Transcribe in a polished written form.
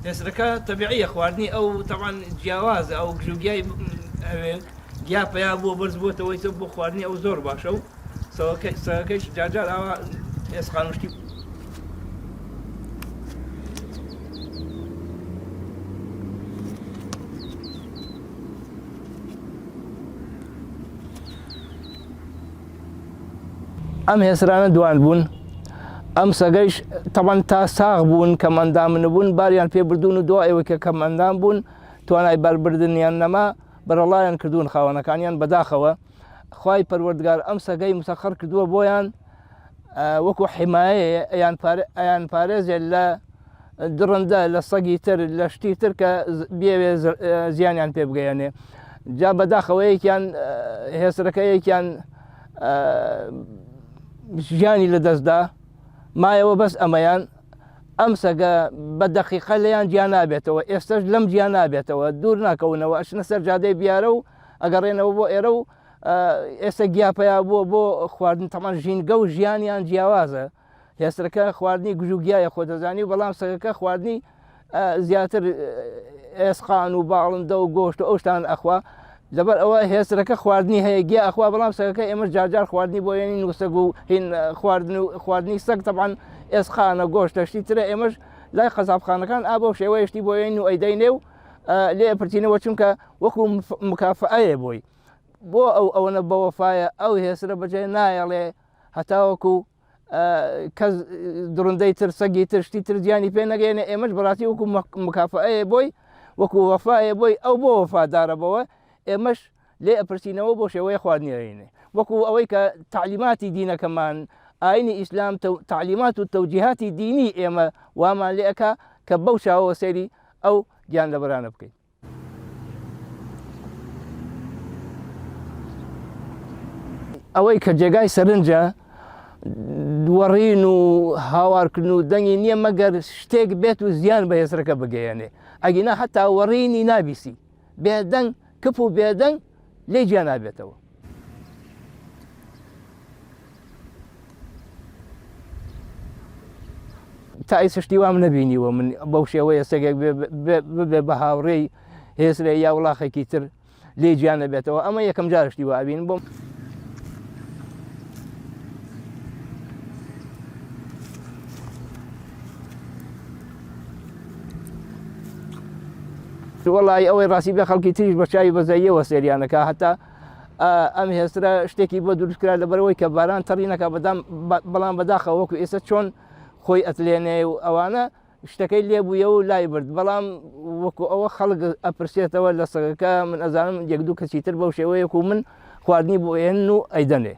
هێسرەکە تەبیعیە خواردنی ئەو تەمان جیاوازە ئەو گژوگیای گیا پیا بۆ بەرز بۆتەوەی تۆ بۆ خواردنی ئەو زۆر باشە و سەگەکەیش جارجار ئاوا ئێسقانوشتی ئەم هێسرانە دوان بوون ئەم سەگەیش تەمان تا ساغ بوون کە مەندام نەبوون باریان پێ بردوون و دوایەوەی کە مەندام بوون توانای بەربردنیان نەما بەرەڵایان کردوون خاوەنەکانیان بەداخەوە خوای پەروەردگار ئەم سەگەی مسەخەر کردووە بۆیان وەکو حیمایە ئەیان پارێزێ لە درڕندە لە سەگی تر لە شتی تر کە بێوێ زیانیان پێ بگەیەنێ جا بەداخەوە یەکیان هێسرەکە یەکیان ژیانی لەدەستدا مایەوە بەس ئەمەیان ئەم سەگە بە دەقیقە لەیان گیان نابێتەوە ئێستش لەم گیان نابێتەوە دوور ناکەونەوە ئەچنە سەر جادەی بیارە و ئەگەڕێنەوە بۆ ئێرە و ئێستا گیاپەیە بۆ خواردن تەمان ژینگە و ژیانیان جیاوازە هێسترەکە خواردنی گژوگیایە خۆ دەزانی و بەڵام سەگەکە خواردنی زیاتر ئێسقان و باڵندە و گۆشت و ئەو شتان ئەخوا لەبەر ئەوە هێسترەکە خواردنی هەیە گیا ئەخوا بەڵام سەگەکە ئێمە جارجار خواردنی بۆ ێنی نووسەگ و هین خواردنی سەگ تەبعاً ئێسخانە گۆشتەشتی ترە ئێمەش لای قەزابخانەکان ئا بەو شێوەیەشتی بۆ ێنی و ئەیدەینێ و لێ پرچینەوە چونکە وەکو مکافعەیە بۆی بۆ ئەوەنە بەوەفایە ئەو هێسرە بەجێ نایەڵێ هەتاوەکو کەس درڕندەی تر سەگی تر شتی تر زیانی پێ نەگەێنێ ئێمەش بەڕاستی وەکو مکافعەیە بۆی وەکو وەفایە بۆی ئەو بۆ وەفادارە بەوە ئێمەش لێ ئەپرسینەوە بۆ شێوەیە خواردنیێنێ وەکو ئەوەی کە تعلیماتی دینەکەمان ئاینی ئیسلام تعلیمات و تەوجیهاتی دینی ئێمە وامان لێ ئەکا کە بەو چاوەوە سەیری ئەو گیان لەبەرانە بکەین. ئەوەی کە جێگای سەرنجە وەڕین و هاوارکردن و دەنگی نییە مەگەر شتێک بێت و زیان بە هێزرەکە بگەیەنێ ئەگینا هەتا وەڕینی نابیسی بێدەنگ کپ و بێدەنگ لێ گیان نابێتەوە. تا ئیسشتی وام نەبینیوە من بەو شێوەیە سەگێک ببێ بە هاوڕێی هێزرە یا وڵاخێکی تر لێ گیان نەبێتەوە ئەمە یەکەم جارشتی وە ئەبین بۆم. وەڵی ئەوەی ڕاستی بێ خەڵکی تریش بە چاوی بەزاییەوە سێریانەکە هەتا ئەم هێسترە شتێکی بۆ دروستکرا لەبەرەوەی کە باران تەڕینەکە بەڵام بەداخەوە وەکو ئێستا چۆن خۆی ئەتلێنێ و ئەوانە شتەکەی لێبوویە و لای برد بەڵام وەکو ئەوە خەڵک ئەپرسێتەوە لە سەگەکە من ئەزانم یەک دوو کەسی تر بەو شێوەیەک و من خواردنی بۆ ئێن و ئەیدەنێ.